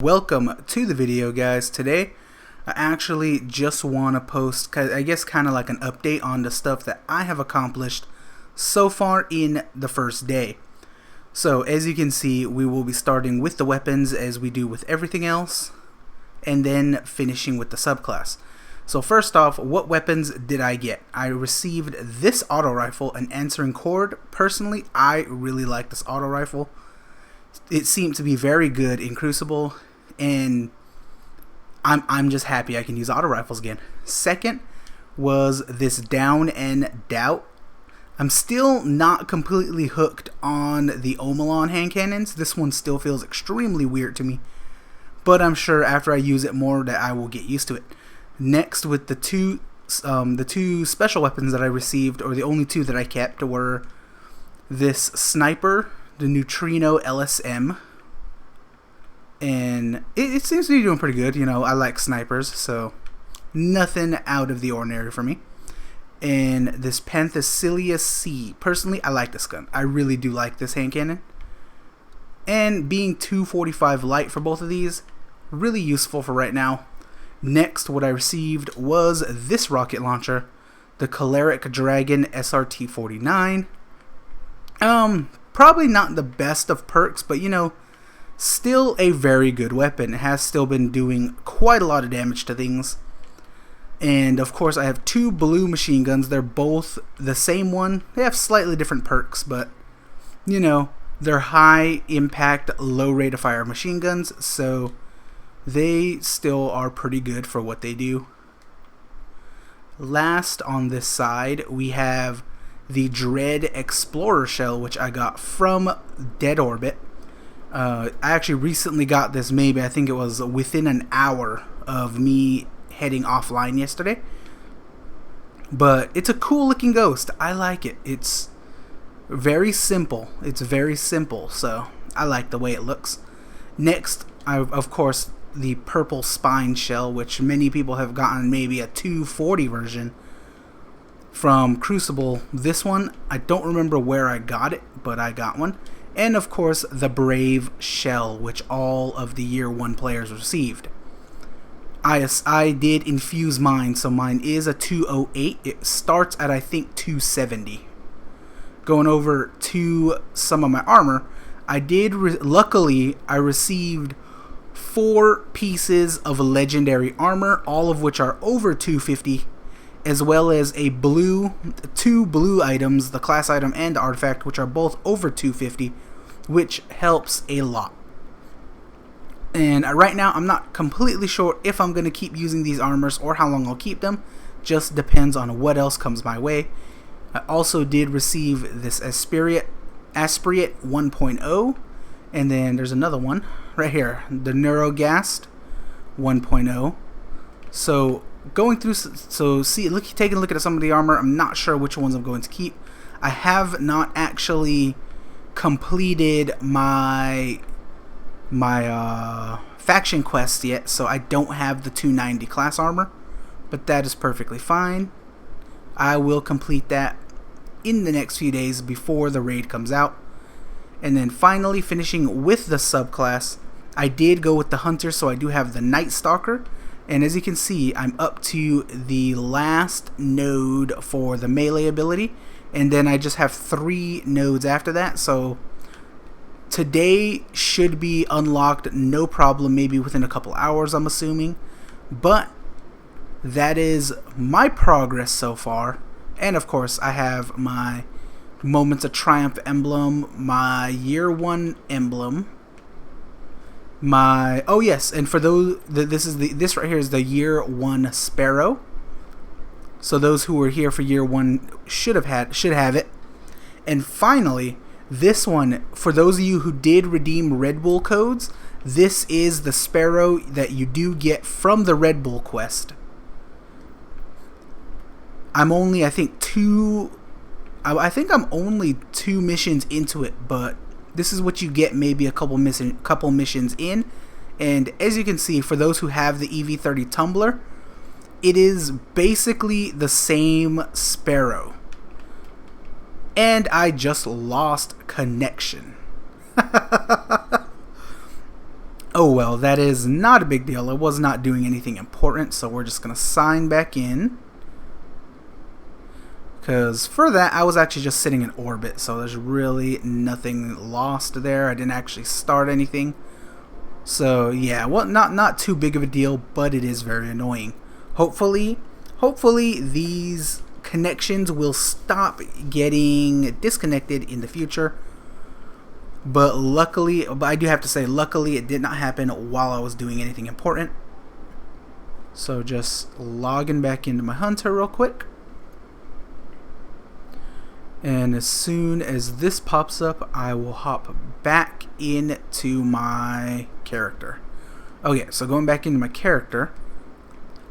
Welcome to the video, guys. Today I actually just want to post, I guess, kind of like an update on the stuff that I have accomplished so far in the first day. So as you can see, we will be starting with the weapons as we do with everything else, and then finishing with the subclass. So first off, what weapons did I get? I received this auto rifle, an answering cord. Personally, I really like this auto rifle. It seemed to be very good in Crucible, and I'm just happy I can use auto rifles again. Second was this Down and Doubt. I'm still not completely hooked on the Omelon hand cannons. This one still feels extremely weird to me, but I'm sure after I use it more that I will get used to it. Next, with the two special weapons that I received, or the only two that I kept, were this sniper, the Neutrino LSM, and it seems to be doing pretty good. You know, I like snipers, so nothing out of the ordinary for me. And this Penthesilea C. Personally, I like this gun. I really do like this hand cannon. And being 245 light for both of these, really useful for right now. Next, what I received was this rocket launcher, the Choleric Dragon SRT-49. Probably not the best of perks, but you know, still a very good weapon. It has still been doing quite a lot of damage to things. And of course I have two blue machine guns. They're both the same one. They have slightly different perks, but you know, they're high impact, low rate of fire machine guns, so they still are pretty good for what they do. Last on this side, we have the Dread Explorer shell, which I got from Dead Orbit. I actually recently got this, maybe I think it was within an hour of me heading offline yesterday. But it's a cool looking ghost. I like it. It's very simple. So I like the way it looks. Next, of course, the Purple Spine shell, which many people have gotten maybe a 240 version from Crucible. This one, I don't remember where I got it, but I got one. And of course, the Brave shell, which all of the Year 1 players received. I did infuse mine, so mine is a 208. It starts at, I think, 270. Going over to some of my armor, I did, luckily, I received 4 pieces of legendary armor, all of which are over 250, as well as two blue items, the class item and the artifact, which are both over 250, which helps a lot. And right now, I'm not completely sure if I'm going to keep using these armors or how long I'll keep them. Just depends on what else comes my way. I also did receive this Aspirate 1.0, and then there's another one right here, the Neurogast 1.0. So going through, taking a look at some of the armor, I'm not sure which ones I'm going to keep. I have not actually completed my faction quest yet, so I don't have the 290 class armor, but that is perfectly fine. I will complete that in the next few days before the raid comes out. And then finally, finishing with the subclass, I did go with the Hunter, so I do have the Night Stalker. And as you can see, I'm up to the last node for the melee ability, and then I just have 3 nodes after that. So today should be unlocked no problem, maybe within a couple hours, I'm assuming. But that is my progress so far. And of course, I have my Moments of Triumph emblem, my Year 1 emblem, my, oh yes, and for those, this right here is the Year 1 Sparrow. So those who were here for Year 1 should have it. And finally, this one, for those of you who did redeem Red Bull codes, this is the Sparrow that you do get from the Red Bull quest. I'm only, I think I'm only 2 missions into it, but this is what you get maybe a couple missions in. And as you can see, for those who have the EV30 Tumbler, it is basically the same Sparrow. And I just lost connection. Oh well, that is not a big deal. It was not doing anything important, so we're just going to sign back in. Because for that, I was actually just sitting in orbit, so there's really nothing lost there. I didn't actually start anything. So yeah, well, not too big of a deal, but it is very annoying. Hopefully these connections will stop getting disconnected in the future. But I do have to say, luckily it did not happen while I was doing anything important. So just logging back into my Hunter real quick. And as soon as this pops up, I will hop back into my character. Okay, so going back into my character.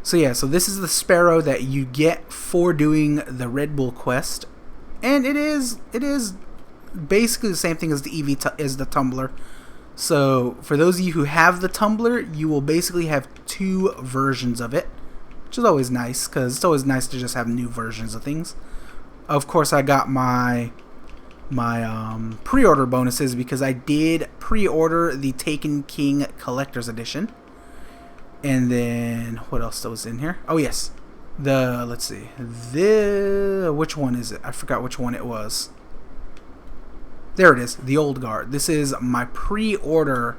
So yeah, so this is the Sparrow that you get for doing the Red Bull quest. And it is basically the same thing as the the tumbler. So for those of you who have the tumbler, you will basically have two versions of it, which is always nice, because it's always nice to just have new versions of things. Of course, I got my pre-order bonuses because I did pre-order the Taken King Collector's Edition. And then what else was in here? Oh yes, let's see, which one is it? I forgot which one it was. There it is, the Old Guard. This is my pre-order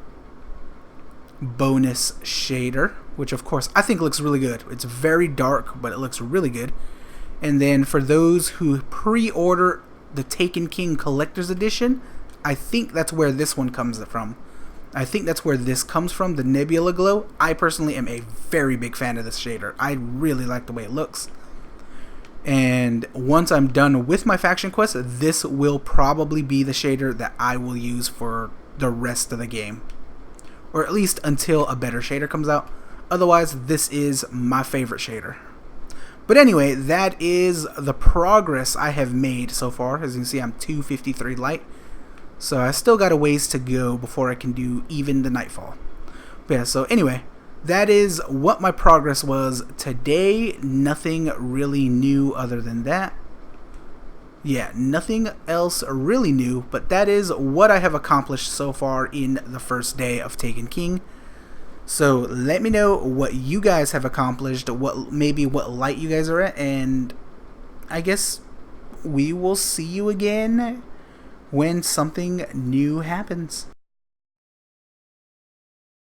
bonus shader, which of course I think looks really good. It's very dark, but it looks really good. And then for those who pre-order the Taken King Collector's Edition, I think that's where this one comes from. I think that's where this comes from, the Nebula Glow. I personally am a very big fan of this shader. I really like the way it looks. And once I'm done with my faction quest, this will probably be the shader that I will use for the rest of the game. Or at least until a better shader comes out. Otherwise, this is my favorite shader. But anyway, that is the progress I have made so far. As you can see, I'm 253 light. So I still got a ways to go before I can do even the Nightfall. But yeah, so anyway, that is what my progress was today. Nothing really new other than that. Yeah, nothing else really new, but that is what I have accomplished so far in the first day of Taken King. So let me know what you guys have accomplished, maybe what light you guys are at, and I guess we will see you again when something new happens.